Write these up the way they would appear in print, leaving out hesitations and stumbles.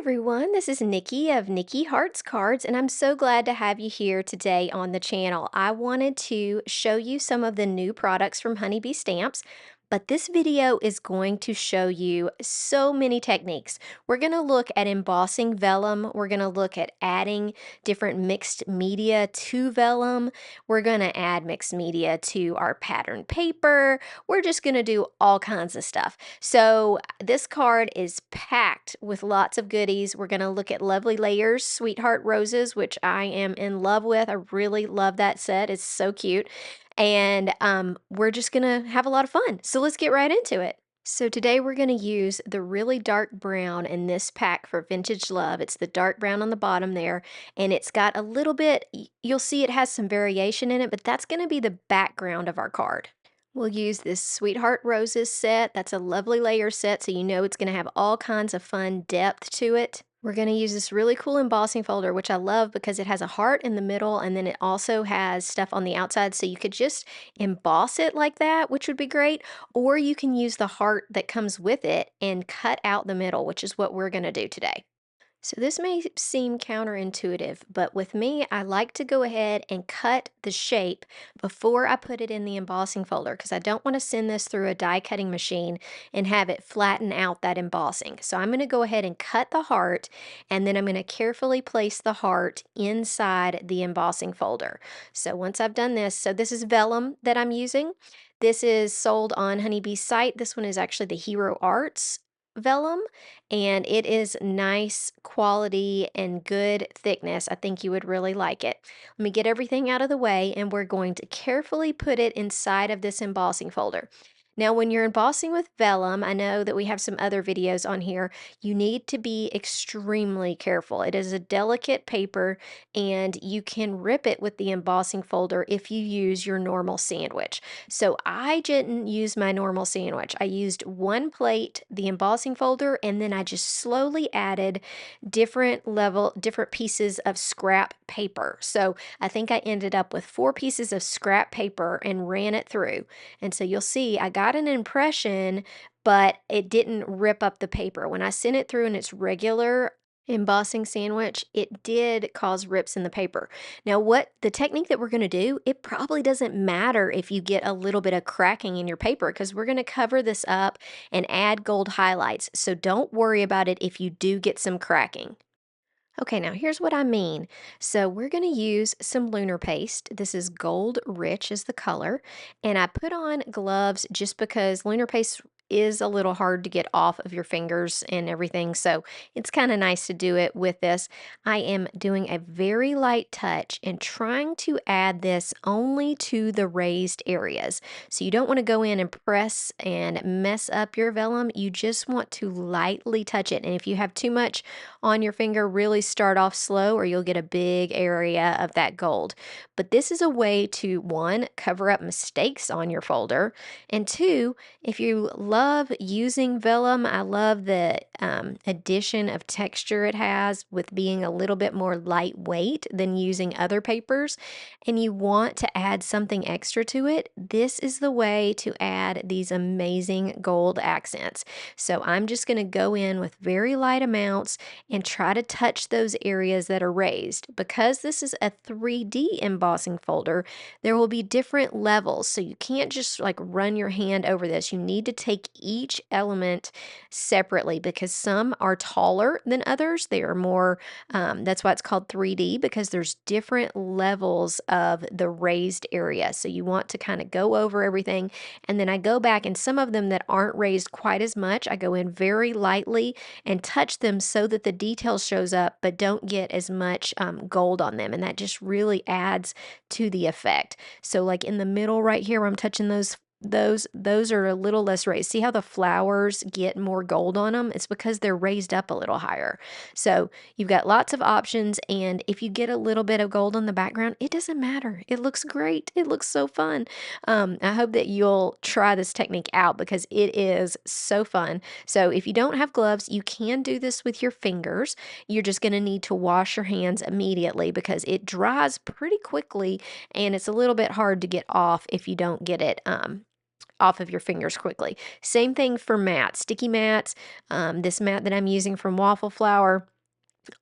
everyone, this is Nikki of Nikki Hearts Cards, and I'm so glad to have you here today on the channel. I wanted to show you some of the new products from Honeybee Stamps, but this video is going to show you so many techniques. We're going to look at embossing vellum. We're going to look at adding different mixed media to vellum. We're going to add mixed media to our pattern paper. We're just going to do all kinds of stuff. So this card is packed with lots of goodies. We're going to look at Lovely Layers, Sweetheart Roses, which I am in love with. I really love that set. It's so cute. And we're just going to have a lot of fun. So let's get right into it. So today we're going to use the really dark brown in this pack for Vintage Love. It's the dark brown on the bottom there, and it's got a little bit, you'll see it has some variation in it, but that's going to be the background of our card. We'll use this Sweetheart Roses set. That's a Lovely Layer set, so you know it's going to have all kinds of fun depth to it. We're going to use this really cool embossing folder, which I love because it has a heart in the middle, and then it also has stuff on the outside, so you could just emboss it like that, which would be great, or you can use the heart that comes with it and cut out the middle, which is what we're going to do today. So this may seem counterintuitive, but with me, I like to go ahead and cut the shape before I put it in the embossing folder because I don't want to send this through a die cutting machine and have it flatten out that embossing. So I'm going to go ahead and cut the heart, and then I'm going to carefully place the heart inside the embossing folder. So once I've done this, so this is vellum that I'm using. This is sold on Honeybee's site. This one is actually the Hero Arts vellum, and it is nice quality and good thickness. I think you would really like it. Let me get everything out of the way, and we're going to carefully put it inside of this embossing folder. Now, when you're embossing with vellum, I know that we have some other videos on here, you need to be extremely careful. It is a delicate paper, and you can rip it with the embossing folder if you use your normal sandwich. So I didn't use my normal sandwich. I used one plate, the embossing folder, and then I just slowly added different pieces of scrap paper. So I think I ended up with 4 pieces of scrap paper and ran it through. And so you'll see I got an impression, but it didn't rip up the paper. When I sent it through in its regular embossing sandwich, it did cause rips in the paper. Now, what the technique that we're going to do, it probably doesn't matter if you get a little bit of cracking in your paper because we're going to cover this up and add gold highlights. So don't worry about it if you do get some cracking. Okay, now here's what I mean. So we're going to use some Lunar paste. This is Gold Rich is the color. And I put on gloves just because Lunar paste is a little hard to get off of your fingers and everything. So it's kind of nice to do it with this. I am doing a very light touch and trying to add this only to the raised areas. So you don't want to go in and press and mess up your vellum. You just want to lightly touch it. And if you have too much on your finger, really start off slow or you'll get a big area of that gold. But this is a way to, one, cover up mistakes on your folder, and two, if you love using vellum, I love the addition of texture it has with being a little bit more lightweight than using other papers, and you want to add something extra to it, this is the way to add these amazing gold accents. So I'm just going to go in with very light amounts and try to touch those areas that are raised. Because this is a 3D embossing folder, there will be different levels, so you can't just like run your hand over this. You need to take each element separately because some are taller than others. They are more, that's why it's called 3D, because there's different levels of the raised area. So you want to kind of go over everything, and then I go back, and some of them that aren't raised quite as much, I go in very lightly and touch them so that the detail shows up but don't get as much gold on them, and that just really adds to the effect. So like in the middle right here where I'm touching those are a little less raised. See how the flowers get more gold on them? It's because they're raised up a little higher. So you've got lots of options, and if you get a little bit of gold on the background, it doesn't matter. It looks great. It looks so fun. I hope that you'll try this technique out because it is so fun. So if you don't have gloves, you can do this with your fingers. You're just going to need to wash your hands immediately because it dries pretty quickly, and it's a little bit hard to get off if you don't get it off of your fingers quickly. Same thing for mats, sticky mats. This mat that I'm using from Waffle Flower,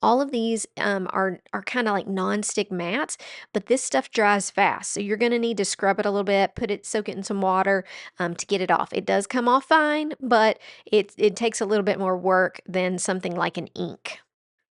All of these are kind of like non-stick mats, but this stuff dries fast. So you're going to need to scrub it a little bit, soak it in some water to get it off. It does come off fine, but it takes a little bit more work than something like an ink.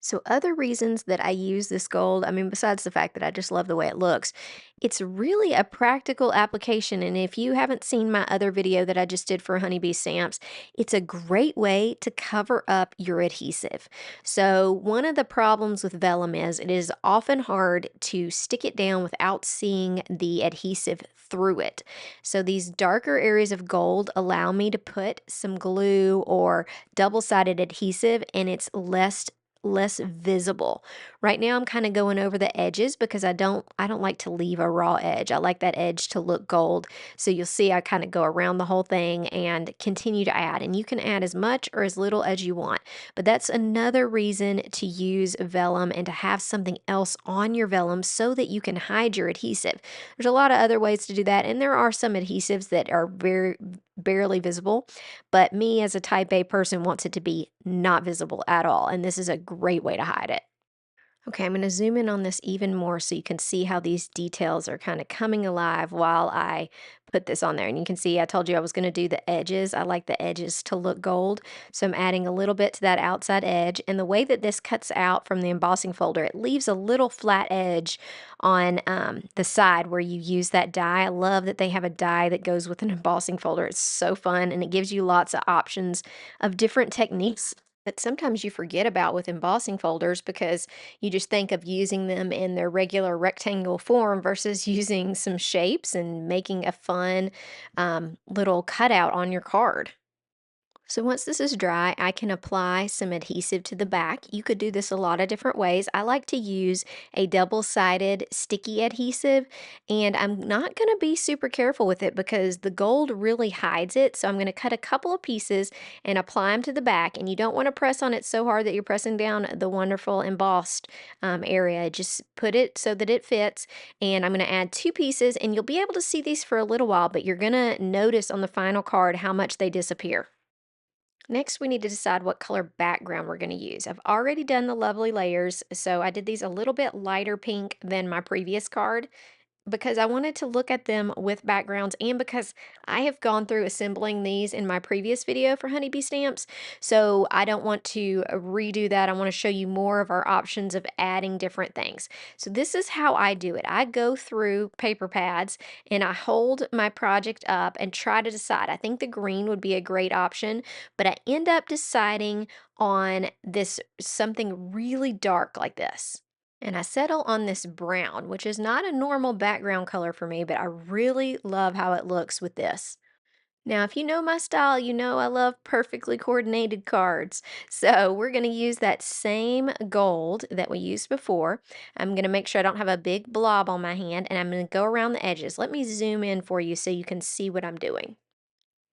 So other reasons that I use this gold, I mean, besides the fact that I just love the way it looks, it's really a practical application. And if you haven't seen my other video that I just did for honeybee stamps, it's a great way to cover up your adhesive. So one of the problems with vellum is it is often hard to stick it down without seeing the adhesive through it. So these darker areas of gold allow me to put some glue or double-sided adhesive, and it's less visible. Right now I'm kind of going over the edges because I don't like to leave a raw edge. I like that edge to look gold. So you'll see I kind of go around the whole thing and continue to add. And you can add as much or as little as you want. But that's another reason to use vellum and to have something else on your vellum so that you can hide your adhesive. There's a lot of other ways to do that, and there are some adhesives that are very barely visible, but me as a type A person wants it to be not visible at all, and this is a great way to hide it. Okay, I'm going to zoom in on this even more so you can see how these details are kind of coming alive while I put this on there. And you can see I told you I was going to do the edges. I like the edges to look gold. So I'm adding a little bit to that outside edge. And the way that this cuts out from the embossing folder, it leaves a little flat edge on the side where you use that die. I love that they have a die that goes with an embossing folder. It's so fun, and it gives you lots of options of different techniques that sometimes you forget about with embossing folders because you just think of using them in their regular rectangle form versus using some shapes and making a fun little cutout on your card. So once this is dry, I can apply some adhesive to the back. You could do this a lot of different ways. I like to use a double-sided sticky adhesive, and I'm not going to be super careful with it because the gold really hides it. So I'm going to cut a couple of pieces and apply them to the back, and you don't want to press on it so hard that you're pressing down the wonderful embossed area. Just put it so that it fits, and I'm going to add two pieces, and you'll be able to see these for a little while, but you're going to notice on the final card how much they disappear. Next, we need to decide what color background we're going to use. I've already done the lovely layers, so I did these a little bit lighter pink than my previous card because I wanted to look at them with backgrounds and because I have gone through assembling these in my previous video for honeybee stamps. So I don't want to redo that. I want to show you more of our options of adding different things. So this is how I do it. I go through paper pads and I hold my project up and try to decide. I think the green would be a great option, but I end up deciding on this something really dark like this. And I settle on this brown, which is not a normal background color for me, but I really love how it looks with this. Now, if you know my style, you know I love perfectly coordinated cards. So we're going to use that same gold that we used before. I'm going to make sure I don't have a big blob on my hand, and I'm going to go around the edges. Let me zoom in for you so you can see what I'm doing.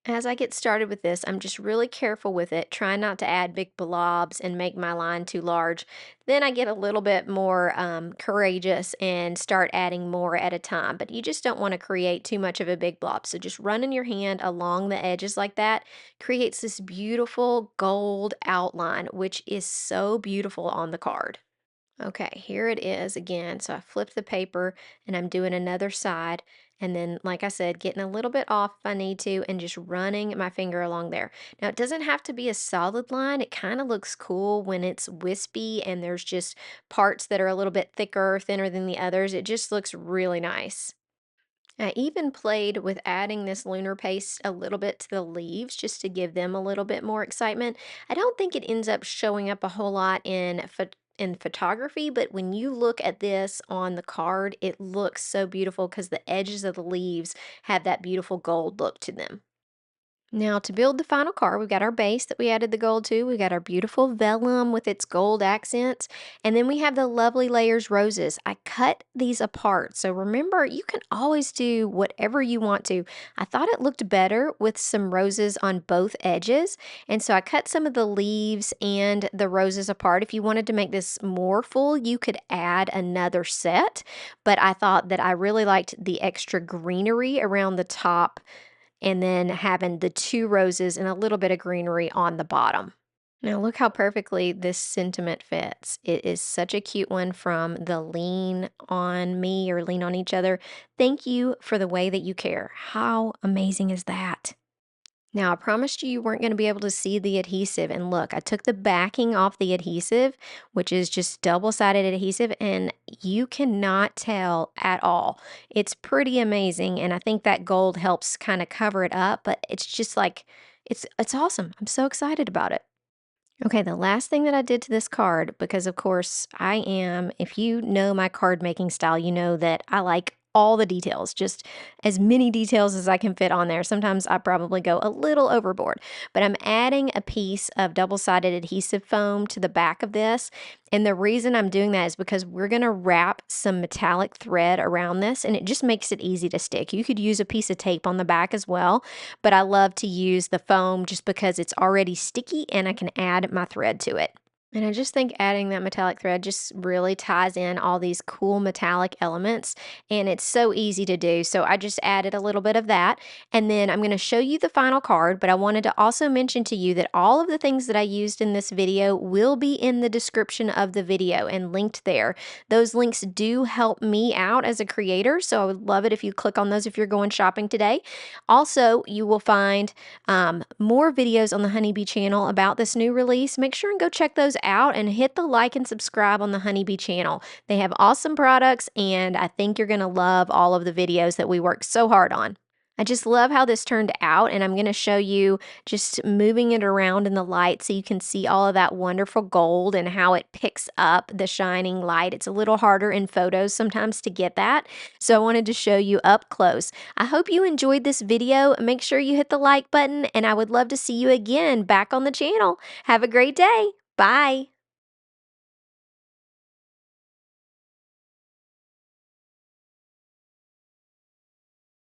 As I get started with this, I'm just really careful with it, trying not to add big blobs and make my line too large. Then I get a little bit more courageous and start adding more at a time. But you just don't want to create too much of a big blob. So just running your hand along the edges like that creates this beautiful gold outline, which is so beautiful on the card. Okay, here it is again. So I flip the paper and I'm doing another side. And then, like I said, getting a little bit off if I need to and just running my finger along there. Now, it doesn't have to be a solid line. It kind of looks cool when it's wispy and there's just parts that are a little bit thicker, thinner than the others. It just looks really nice. I even played with adding this lunar paste a little bit to the leaves just to give them a little bit more excitement. I don't think it ends up showing up a whole lot in photography, but when you look at this on the card, it looks so beautiful because the edges of the leaves have that beautiful gold look to them. Now to build the final card, we've got our base that we added the gold to. We got our beautiful vellum with its gold accents. And then we have the lovely layers roses. I cut these apart. So remember, you can always do whatever you want to. I thought it looked better with some roses on both edges. And so I cut some of the leaves and the roses apart. If you wanted to make this more full, you could add another set. But I thought that I really liked the extra greenery around the top and then having the two roses and a little bit of greenery on the bottom. Now look how perfectly this sentiment fits. It is such a cute one from the lean on me or lean on each other. Thank you for the way that you care. How amazing is that? Now, I promised you weren't going to be able to see the adhesive. And look, I took the backing off the adhesive, which is just double-sided adhesive, and you cannot tell at all. It's pretty amazing, and I think that gold helps kind of cover it up, but it's just like it's awesome. I'm so excited about it. Okay, the last thing that I did to this card, because of course I am, if you know my card making style, you know that I like all the details, just as many details as I can fit on there. Sometimes I probably go a little overboard, but I'm adding a piece of double-sided adhesive foam to the back of this. And the reason I'm doing that is because we're going to wrap some metallic thread around this, and it just makes it easy to stick. You could use a piece of tape on the back as well, but I love to use the foam just because it's already sticky and I can add my thread to it. And I just think adding that metallic thread just really ties in all these cool metallic elements, and it's so easy to do. So I just added a little bit of that, and then I'm going to show you the final card, but I wanted to also mention to you that all of the things that I used in this video will be in the description of the video and linked there. Those links do help me out as a creator, so I would love it if you click on those if you're going shopping today. Also, you will find more videos on the Honeybee channel about this new release. Make sure and go check those out and hit the like and subscribe on the Honeybee channel. They have awesome products, and I think you're going to love all of the videos that we worked so hard on. I just love how this turned out, and I'm going to show you just moving it around in the light so you can see all of that wonderful gold and how it picks up the shining light. It's a little harder in photos sometimes to get that, so I wanted to show you up close. I hope you enjoyed this video. Make sure you hit the like button, and I would love to see you again back on the channel. Have a great day. Bye.